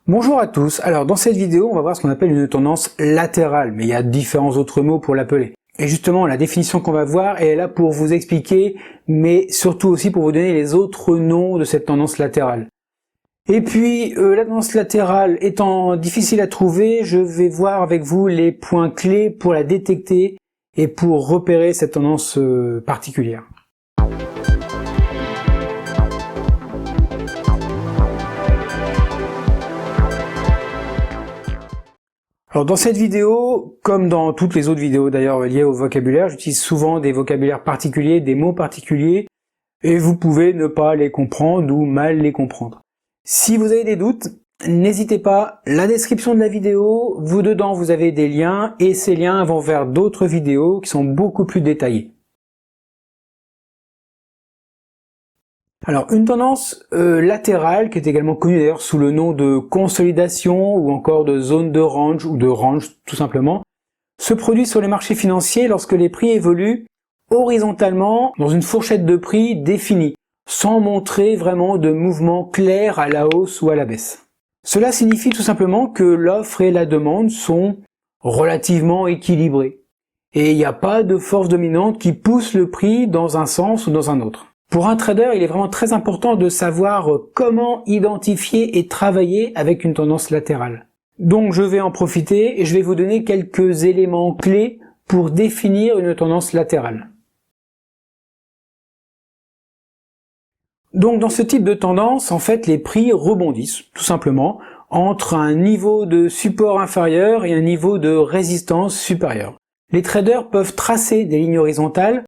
Bonjour à tous, alors dans cette vidéo on va voir ce qu'on appelle une tendance latérale, mais il y a différents autres mots pour l'appeler. Et justement la définition qu'on va voir est là pour vous expliquer, mais surtout aussi pour vous donner les autres noms de cette tendance latérale. Et puis la tendance latérale étant difficile à trouver, je vais voir avec vous les points clés pour la détecter et pour repérer cette tendance particulière. Alors dans cette vidéo, comme dans toutes les autres vidéos d'ailleurs liées au vocabulaire, j'utilise souvent des vocabulaires particuliers, des mots particuliers, et vous pouvez ne pas les comprendre ou mal les comprendre. Si vous avez des doutes, n'hésitez pas, la description de la vidéo, dedans vous avez des liens, et ces liens vont vers d'autres vidéos qui sont beaucoup plus détaillées. Alors une tendance latérale, qui est également connue d'ailleurs sous le nom de consolidation ou encore de zone de range ou de range tout simplement, se produit sur les marchés financiers lorsque les prix évoluent horizontalement dans une fourchette de prix définie, sans montrer vraiment de mouvement clair à la hausse ou à la baisse. Cela signifie tout simplement que l'offre et la demande sont relativement équilibrées et il n'y a pas de force dominante qui pousse le prix dans un sens ou dans un autre. Pour un trader, il est vraiment très important de savoir comment identifier et travailler avec une tendance latérale. Donc je vais en profiter et je vais vous donner quelques éléments clés pour définir une tendance latérale. Donc dans ce type de tendance, en fait, les prix rebondissent, tout simplement, entre un niveau de support inférieur et un niveau de résistance supérieur. Les traders peuvent tracer des lignes horizontales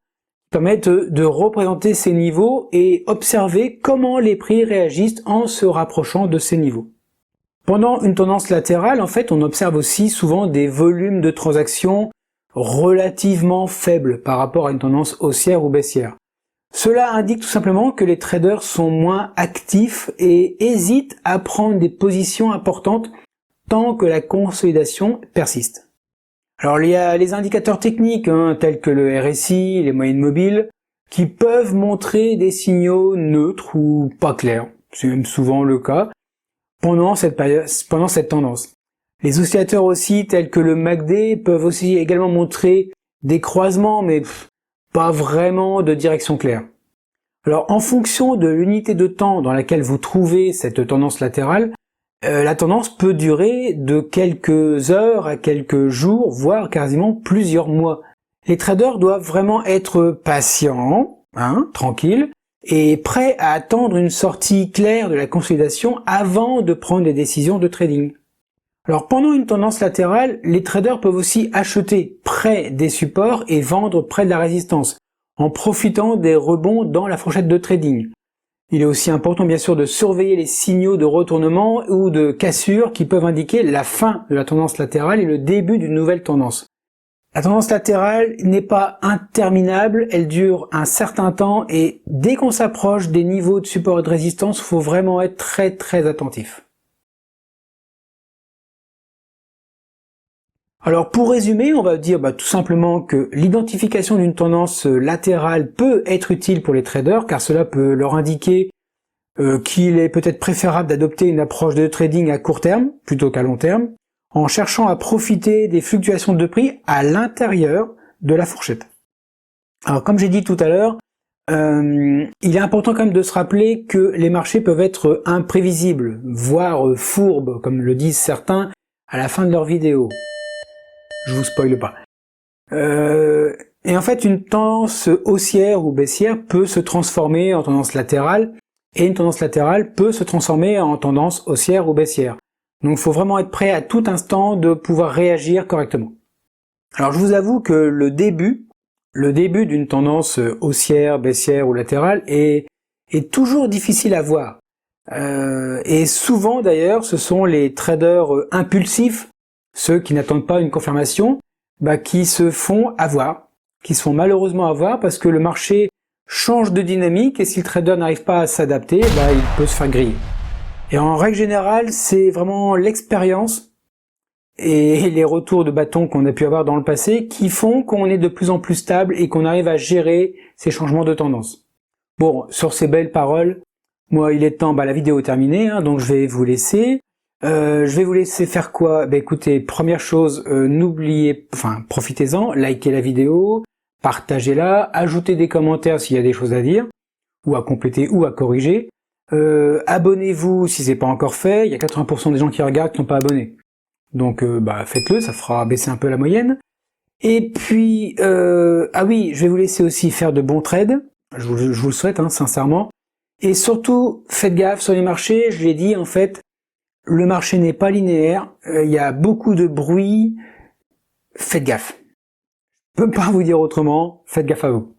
permettent de représenter ces niveaux et observer comment les prix réagissent en se rapprochant de ces niveaux. Pendant une tendance latérale, en fait, on observe aussi souvent des volumes de transactions relativement faibles par rapport à une tendance haussière ou baissière. Cela indique tout simplement que les traders sont moins actifs et hésitent à prendre des positions importantes tant que la consolidation persiste. Alors il y a les indicateurs techniques tels que le RSI, les moyennes mobiles, qui peuvent montrer des signaux neutres ou pas clairs, c'est même souvent le cas, pendant cette tendance. Les oscillateurs aussi tels que le MACD peuvent aussi également montrer des croisements, mais pas vraiment de direction claire. Alors en fonction de l'unité de temps dans laquelle vous trouvez cette tendance latérale, la tendance peut durer de quelques heures à quelques jours, voire quasiment plusieurs mois. Les traders doivent vraiment être patients, tranquilles, et prêts à attendre une sortie claire de la consolidation avant de prendre des décisions de trading. Alors pendant une tendance latérale, les traders peuvent aussi acheter près des supports et vendre près de la résistance, en profitant des rebonds dans la fourchette de trading. Il est aussi important bien sûr de surveiller les signaux de retournement ou de cassure qui peuvent indiquer la fin de la tendance latérale et le début d'une nouvelle tendance. La tendance latérale n'est pas interminable, elle dure un certain temps et dès qu'on s'approche des niveaux de support et de résistance, il faut vraiment être très attentif. Alors pour résumer, on va dire tout simplement que l'identification d'une tendance latérale peut être utile pour les traders car cela peut leur indiquer qu'il est peut-être préférable d'adopter une approche de trading à court terme plutôt qu'à long terme en cherchant à profiter des fluctuations de prix à l'intérieur de la fourchette. Alors comme j'ai dit tout à l'heure, il est important quand même de se rappeler que les marchés peuvent être imprévisibles, voire fourbes, comme le disent certains à la fin de leur vidéo. Je vous spoile pas. Et en fait, une tendance haussière ou baissière peut se transformer en tendance latérale, et une tendance latérale peut se transformer en tendance haussière ou baissière. Donc il faut vraiment être prêt à tout instant de pouvoir réagir correctement. Alors je vous avoue que le début d'une tendance haussière, baissière ou latérale est toujours difficile à voir. Et souvent d'ailleurs, ce sont les traders impulsifs, ceux qui n'attendent pas une confirmation, qui se font malheureusement avoir parce que le marché change de dynamique et si le trader n'arrive pas à s'adapter, il peut se faire griller. Et en règle générale, c'est vraiment l'expérience et les retours de bâton qu'on a pu avoir dans le passé qui font qu'on est de plus en plus stable et qu'on arrive à gérer ces changements de tendance. Bon, sur ces belles paroles, moi il est temps, la vidéo est terminée, donc je vais vous laisser. Je vais vous laisser faire quoi? Ben écoutez, première chose, profitez-en, likez la vidéo, partagez-la, ajoutez des commentaires s'il y a des choses à dire, ou à compléter, ou à corriger. Abonnez-vous si c'est pas encore fait, il y a 80% des gens qui regardent qui n'ont pas abonné. Donc faites-le, ça fera baisser un peu la moyenne. Et puis, ah oui, je vais vous laisser aussi faire de bons trades, je vous le souhaite, hein, sincèrement. Et surtout, faites gaffe sur les marchés, je l'ai dit en fait, le marché n'est pas linéaire, il y a beaucoup de bruit, faites gaffe. Je peux pas vous dire autrement, faites gaffe à vous.